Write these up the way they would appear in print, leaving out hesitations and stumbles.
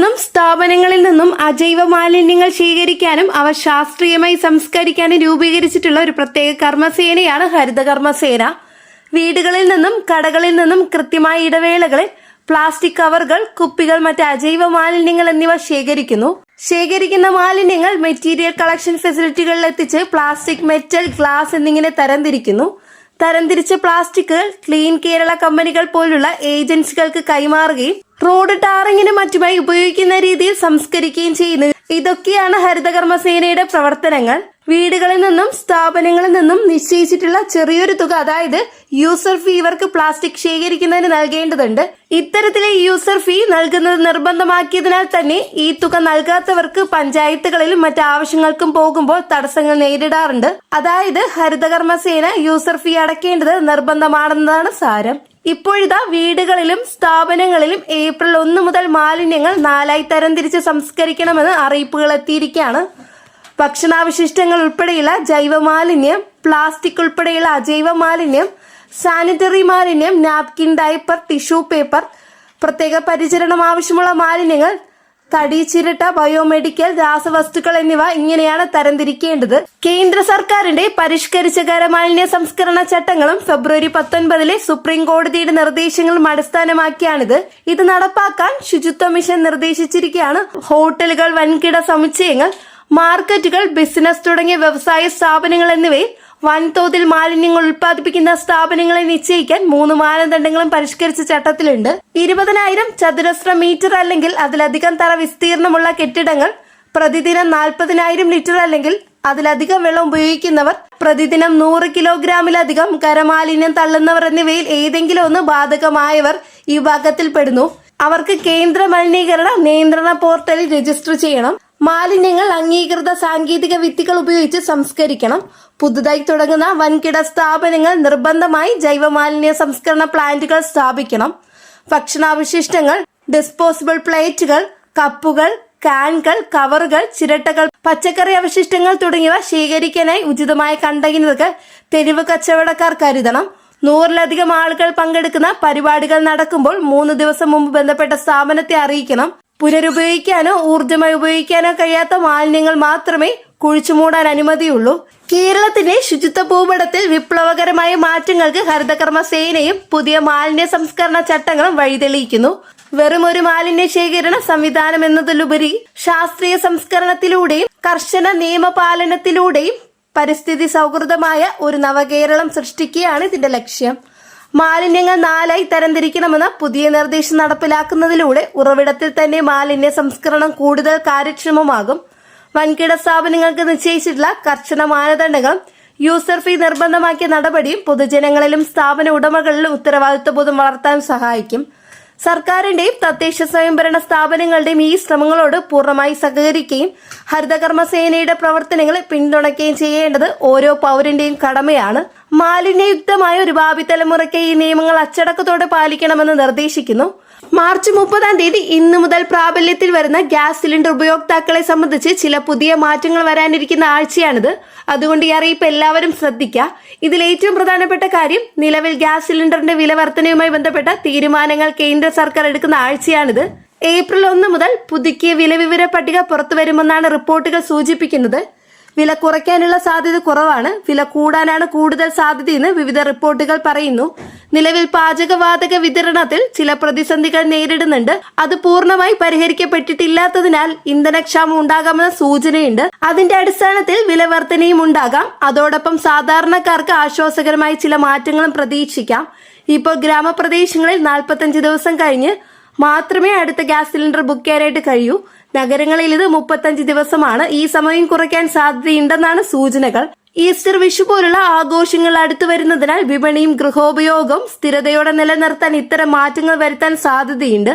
നിന്നും സ്ഥാപനങ്ങളിൽ നിന്നും അജൈവ മാലിന്യങ്ങൾ ശേഖരിക്കാനും അവ ശാസ്ത്രീയമായി സംസ്കരിക്കാനും രൂപീകരിച്ചിട്ടുള്ള ഒരു പ്രത്യേക കർമ്മസേനയാണ് ഹരിത കർമ്മസേന. വീടുകളിൽ നിന്നും കടകളിൽ നിന്നും കൃത്യമായ ഇടവേളകളിൽ പ്ലാസ്റ്റിക് കവറുകൾ, കുപ്പികൾ, മറ്റ് അജൈവ മാലിന്യങ്ങൾ എന്നിവ ശേഖരിക്കുന്ന മാലിന്യങ്ങൾ മെറ്റീരിയൽ കളക്ഷൻ ഫെസിലിറ്റികളിൽ എത്തിച്ച് പ്ലാസ്റ്റിക്, മെറ്റൽ, ഗ്ലാസ് എന്നിങ്ങനെ തരംതിരിച്ച പ്ലാസ്റ്റിക്കുകൾ ക്ലീൻ കേരള കമ്പനികൾ പോലുള്ള ഏജൻസികൾക്ക് കൈമാറുകയും റോഡ് ടാറിങ്ങിനും മറ്റുമായി ഉപയോഗിക്കുന്ന രീതിയിൽ സംസ്കരിക്കുകയും ചെയ്യുന്നു. ഇതൊക്കെയാണ് ഹരിതകർമ്മസേനയുടെ പ്രവർത്തനങ്ങൾ. വീടുകളിൽ നിന്നും സ്ഥാപനങ്ങളിൽ നിന്നും നിശ്ചയിച്ചിട്ടുള്ള ചെറിയൊരു തുക, അതായത് യൂസർ ഫീ ഇവർക്ക് പ്ലാസ്റ്റിക് ശേഖരിക്കുന്നതിന് നൽകേണ്ടതുണ്ട്. ഇത്തരത്തിലെ യൂസർ ഫീ നൽകുന്നത് നിർബന്ധമാക്കിയതിനാൽ തന്നെ ഈ തുക നൽകാത്തവർക്ക് പഞ്ചായത്തുകളിലും മറ്റ് ആവശ്യങ്ങൾക്കും പോകുമ്പോൾ തടസ്സങ്ങൾ നേരിടാറുണ്ട്. അതായത് ഹരിതകർമ്മസേന യൂസർ ഫീ അടയ്ക്കേണ്ടത് നിർബന്ധമാണെന്നതാണ് സാരം. ഇപ്പോഴിതാ വീടുകളിലും സ്ഥാപനങ്ങളിലും ഏപ്രിൽ 1 മുതൽ മാലിന്യങ്ങൾ 4 തരംതിരിച്ച് സംസ്കരിക്കണമെന്ന് അറിയിപ്പുകൾ എത്തിയിരിക്കുകയാണ്. ഭക്ഷണാവശിഷ്ടങ്ങൾ ഉൾപ്പെടെയുള്ള ജൈവ മാലിന്യം, പ്ലാസ്റ്റിക് ഉൾപ്പെടെയുള്ള അജൈവ മാലിന്യം, സാനിറ്ററി മാലിന്യം, നാപ്കിൻ, ഡയപ്പർ, ടിഷ്യൂ പേപ്പർ, പ്രത്യേക പരിചരണം ആവശ്യമുള്ള മാലിന്യങ്ങൾ, തടി, ചിരട്ട, ബയോമെഡിക്കൽ, രാസവസ്തുക്കൾ എന്നിവ ഇങ്ങനെയാണ് തരംതിരിക്കേണ്ടത്. കേന്ദ്ര സർക്കാരിന്റെ പരിഷ്കരിച്ച ഖരമാലിന്യ സംസ്കരണ ചട്ടങ്ങളും ഫെബ്രുവരി 19 സുപ്രീം കോടതിയുടെ നിർദ്ദേശങ്ങളും അടിസ്ഥാനമാക്കിയാണിത്. ഇത് നടപ്പാക്കാൻ ശുചിത്വ മിഷൻ നിർദ്ദേശിച്ചിരിക്കുകയാണ്. ഹോട്ടലുകൾ, വൻകിട സമുച്ചയങ്ങൾ, മാർക്കറ്റുകൾ, ബിസിനസ് തുടങ്ങിയ വ്യവസായ സ്ഥാപനങ്ങൾ എന്നിവയിൽ വൻതോതിൽ മാലിന്യങ്ങൾ ഉൽപ്പാദിപ്പിക്കുന്ന സ്ഥാപനങ്ങളെ നിശ്ചയിക്കാൻ 3 മാനദണ്ഡങ്ങളും പരിഷ്കരിച്ച ചട്ടത്തിലുണ്ട്. 20,000 ചതുരശ്ര മീറ്റർ അല്ലെങ്കിൽ അതിലധികം തറ വിസ്തീർണമുള്ള കെട്ടിടങ്ങൾ, പ്രതിദിനം 40,000 ലിറ്റർ അല്ലെങ്കിൽ അതിലധികം വെള്ളം ഉപയോഗിക്കുന്നവർ, പ്രതിദിനം 100 കിലോഗ്രാമിലധികം ഖരമാലിന്യം തള്ളുന്നവർ എന്നിവയിൽ ഏതെങ്കിലും ഒന്ന് ബാധകമായവർ ഈ വിഭാഗത്തിൽപ്പെടുന്നു. അവർക്ക് കേന്ദ്ര മലിനീകരണ നിയന്ത്രണ പോർട്ടലിൽ രജിസ്റ്റർ ചെയ്യണം. മാലിന്യങ്ങൾ അംഗീകൃത സാങ്കേതിക വിദ്യകൾ ഉപയോഗിച്ച് സംസ്കരിക്കണം. പുതുതായി തുടങ്ങുന്ന വൻകിട സ്ഥാപനങ്ങൾ നിർബന്ധമായി ജൈവ മാലിന്യ സംസ്കരണ പ്ലാന്റുകൾ സ്ഥാപിക്കണം. ഭക്ഷണാവശിഷ്ടങ്ങൾ, ഡിസ്പോസിബിൾ പ്ലേറ്റുകൾ, കപ്പുകൾ, കാനുകൾ, കവറുകൾ, ചിരട്ടകൾ, പച്ചക്കറി അവശിഷ്ടങ്ങൾ തുടങ്ങിയവ ശേഖരിക്കാനായി ഉചിതമായ കണ്ടെയ്നറുകൾ തെരുവ് കച്ചവടക്കാർ കരുതണം. 100-ലധികം ആളുകൾ പങ്കെടുക്കുന്ന പരിപാടികൾ നടക്കുമ്പോൾ 3 ദിവസം മുമ്പ് ബന്ധപ്പെട്ട സ്ഥാപനത്തെ അറിയിക്കണം. പുനരുപയോഗിക്കാനോ ഊർജ്ജമായി ഉപയോഗിക്കാനോ കഴിയാത്ത മാലിന്യങ്ങൾ മാത്രമേ കുഴിച്ചുമൂടാൻ അനുമതിയുള്ളൂ. കേരളത്തിന്റെ ശുചിത്വ ഭൂപടത്തിൽ വിപ്ലവകരമായ മാറ്റങ്ങൾക്ക് ഹരിതകർമ്മസേനയും പുതിയ മാലിന്യ സംസ്കരണ ചട്ടങ്ങളും വഴിതെളിയിക്കുന്നു. വെറും ഒരു മാലിന്യ ശേഖരണ സംവിധാനം എന്നതിലുപരി ശാസ്ത്രീയ സംസ്കരണത്തിലൂടെയും കർശന നിയമപാലനത്തിലൂടെയും പരിസ്ഥിതി സൗഹൃദമായ ഒരു നവകേരളം സൃഷ്ടിക്കുകയാണ് ഇതിന്റെ ലക്ഷ്യം. മാലിന്യങ്ങൾ 4 തരംതിരിക്കണമെന്ന പുതിയ നിർദ്ദേശം നടപ്പിലാക്കുന്നതിലൂടെ ഉറവിടത്തിൽ തന്നെ മാലിന്യ സംസ്കരണം കൂടുതൽ കാര്യക്ഷമമാകും. വൻകിട സ്ഥാപനങ്ങൾക്ക് നിശ്ചയിച്ചിട്ടുള്ള കർശന മാനദണ്ഡങ്ങളും യൂസർ ഫീ നിർബന്ധമാക്കിയ നടപടിയും പൊതുജനങ്ങളിലും സ്ഥാപന ഉടമകളിലും ഉത്തരവാദിത്വബോധം വളർത്താൻ സഹായിക്കും. സർക്കാരിന്റെയും തദ്ദേശ സ്വയംഭരണ സ്ഥാപനങ്ങളുടെയും ഈ ശ്രമങ്ങളോട് പൂർണ്ണമായി സഹകരിക്കുകയും ഹരിതകർമ്മസേനയുടെ പ്രവർത്തനങ്ങളെ പിന്തുണയ്ക്കുകയും ചെയ്യേണ്ടത് ഓരോ പൗരന്റെയും കടമയാണ്. മാലിന്യയുക്തമായ ഒരു ഭാവി തലമുറയ്ക്ക് ഈ നിയമങ്ങൾ അച്ചടക്കത്തോടെ പാലിക്കണമെന്ന് നിർദ്ദേശിക്കുന്നു. മാർച്ച് 30 ഇന്നു മുതൽ പ്രാബല്യത്തിൽ വരുന്ന ഗ്യാസ് സിലിണ്ടർ ഉപയോക്താക്കളെ സംബന്ധിച്ച് ചില പുതിയ മാറ്റങ്ങൾ വരാനിരിക്കുന്ന ആഴ്ചയാണിത്. അതുകൊണ്ട് ഈ അറിയിപ്പ് എല്ലാവരും ശ്രദ്ധിക്കുക. ഇതിൽ ഏറ്റവും പ്രധാനപ്പെട്ട കാര്യം, നിലവിൽ ഗ്യാസ് സിലിണ്ടറിന്റെ വില വർധനയുമായി ബന്ധപ്പെട്ട തീരുമാനങ്ങൾ കേന്ദ്ര സർക്കാർ എടുക്കുന്ന ആഴ്ചയാണിത്. ഏപ്രിൽ 1 മുതൽ പുതുക്കിയ വില വിവര പട്ടിക പുറത്തുവരുമെന്നാണ് റിപ്പോർട്ടുകൾ സൂചിപ്പിക്കുന്നത്. വില കുറയ്ക്കാനുള്ള സാധ്യത കുറവാണ്, വില കൂടാനാണ് കൂടുതൽ സാധ്യതയെന്ന് വിവിധ റിപ്പോർട്ടുകൾ പറയുന്നു. നിലവിൽ പാചകവാതക വിതരണത്തിൽ ചില പ്രതിസന്ധികൾ നേരിടുന്നുണ്ട്. അത് പൂർണ്ണമായി പരിഹരിക്കപ്പെട്ടിട്ടില്ലാത്തതിനാൽ ഇന്ധനക്ഷാമം ഉണ്ടാകാമെന്ന സൂചനയുണ്ട്. അതിന്റെ അടിസ്ഥാനത്തിൽ വില വർധനയും ഉണ്ടാകാം. അതോടൊപ്പം സാധാരണക്കാർക്ക് ആശ്വാസകരമായി ചില മാറ്റങ്ങളും പ്രതീക്ഷിക്കാം. ഇപ്പോൾ ഗ്രാമപ്രദേശങ്ങളിൽ 45 ദിവസം കഴിഞ്ഞ് മാത്രമേ അടുത്ത ഗ്യാസ് സിലിണ്ടർ ബുക്ക് ചെയ്യാനായിട്ട് കഴിയൂ. നഗരങ്ങളിൽ ഇത് 35 ദിവസമാണ്. ഈ സമയം കുറയ്ക്കാൻ സാധ്യതയുണ്ടെന്നാണ് സൂചനകൾ. ഈസ്റ്റർ, വിഷു പോലുള്ള ആഘോഷങ്ങൾ അടുത്തു വരുന്നതിനാൽ വിപണിയും ഗൃഹോപയോഗവും സ്ഥിരതയോടെ നിലനിർത്താൻ ഇത്തരം മാറ്റങ്ങൾ വരുത്താൻ സാധ്യതയുണ്ട്.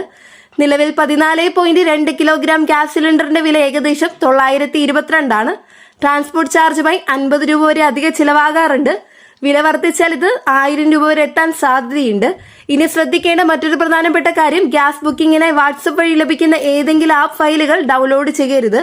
നിലവിൽ 14.2 കിലോഗ്രാം ഗ്യാസ് സിലിണ്ടറിന്റെ വില ഏകദേശം 922 ആണ്. ട്രാൻസ്പോർട്ട് ചാർജുമായി 50 രൂപ വരെ അധികം ചിലവാകാറുണ്ട്. വില വർദ്ധിച്ചാൽ ഇത് 1000 രൂപ വരെ എത്താൻ സാധ്യതയുണ്ട്. ഇനി ശ്രദ്ധിക്കേണ്ട മറ്റൊരു പ്രധാനപ്പെട്ട കാര്യം, ഗ്യാസ് ബുക്കിങ്ങിനായി വാട്സപ്പ് വഴി ലഭിക്കുന്ന ഏതെങ്കിലും ആപ്പ് ഫയലുകൾ ഡൗൺലോഡ് ചെയ്യരുത്.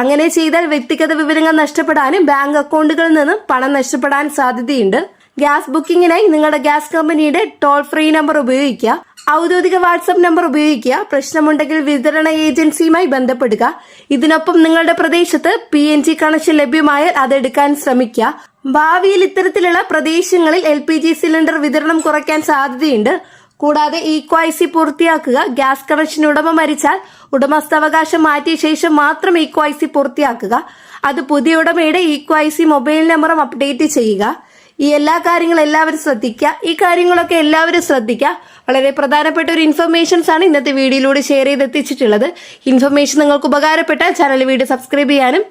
അങ്ങനെ ചെയ്താൽ വ്യക്തിഗത വിവരങ്ങൾ നഷ്ടപ്പെടാനും ബാങ്ക് അക്കൗണ്ടുകളിൽ നിന്നും പണം നഷ്ടപ്പെടാൻ സാധ്യതയുണ്ട്. ഗ്യാസ് ബുക്കിങ്ങിനായി നിങ്ങളുടെ ഗ്യാസ് കമ്പനിയുടെ ടോൾ ഫ്രീ നമ്പർ ഉപയോഗിക്കുക. ഔദ്യോഗിക വാട്സപ്പ് നമ്പർ ഉപയോഗിക്കുക. പ്രശ്നമുണ്ടെങ്കിൽ വിതരണ ഏജൻസിയുമായി ബന്ധപ്പെടുക. ഇതിനൊപ്പം നിങ്ങളുടെ പ്രദേശത്ത് PNG കണക്ഷൻ ലഭ്യമായാൽ അതെടുക്കാൻ ശ്രമിക്കുക. ഭാവിയിൽ ഇത്തരത്തിലുള്ള പ്രദേശങ്ങളിൽ LPG സിലിണ്ടർ വിതരണം കുറയ്ക്കാൻ സാധ്യതയുണ്ട്. കൂടാതെ ഈക്വൈസി പൂർത്തിയാക്കുക. ഗ്യാസ് കണക്ഷൻ ഉടമ മരിച്ചാൽ ഉടമസ്ഥാവകാശം മാറ്റിയ ശേഷം മാത്രം ഈക്വൈസി പൂർത്തിയാക്കുക. അത് പുതിയ ഉടമയുടെ ഈക്വൈസി മൊബൈൽ നമ്പറും അപ്ഡേറ്റ് ചെയ്യുക. ഈ എല്ലാ കാര്യങ്ങളും എല്ലാവരും ശ്രദ്ധിക്കുക. ഈ കാര്യങ്ങളൊക്കെ എല്ലാവരും ശ്രദ്ധിക്കുക. വളരെ പ്രധാനപ്പെട്ട ഒരു ഇൻഫർമേഷൻസ് ആണ് ഇന്നത്തെ വീഡിയോയിലൂടെ ഷെയർ ചെയ്തെത്തിച്ചിട്ടുള്ളത്. ഇൻഫർമേഷൻ നിങ്ങൾക്ക് ഉപകാരപ്പെട്ടാൽ ചാനൽ വീഡിയോ സബ്സ്ക്രൈബ് ചെയ്യാനും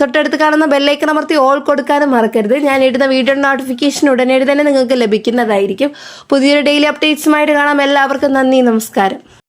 തൊട്ടടുത്ത് കാണുന്ന ബെല്ലൈക്കൺ അമർത്തി ഓൾ കൊടുക്കാനും മറക്കരുത്. ഞാൻ ഇടുന്ന വീഡിയോ നോട്ടിഫിക്കേഷൻ ഉടനെ തന്നെ നിങ്ങൾക്ക് ലഭിക്കുന്നതായിരിക്കും. പുതിയൊരു ഡെയിലി അപ്ഡേറ്റ്സുമായിട്ട് കാണാം. എല്ലാവർക്കും നന്ദി, നമസ്കാരം.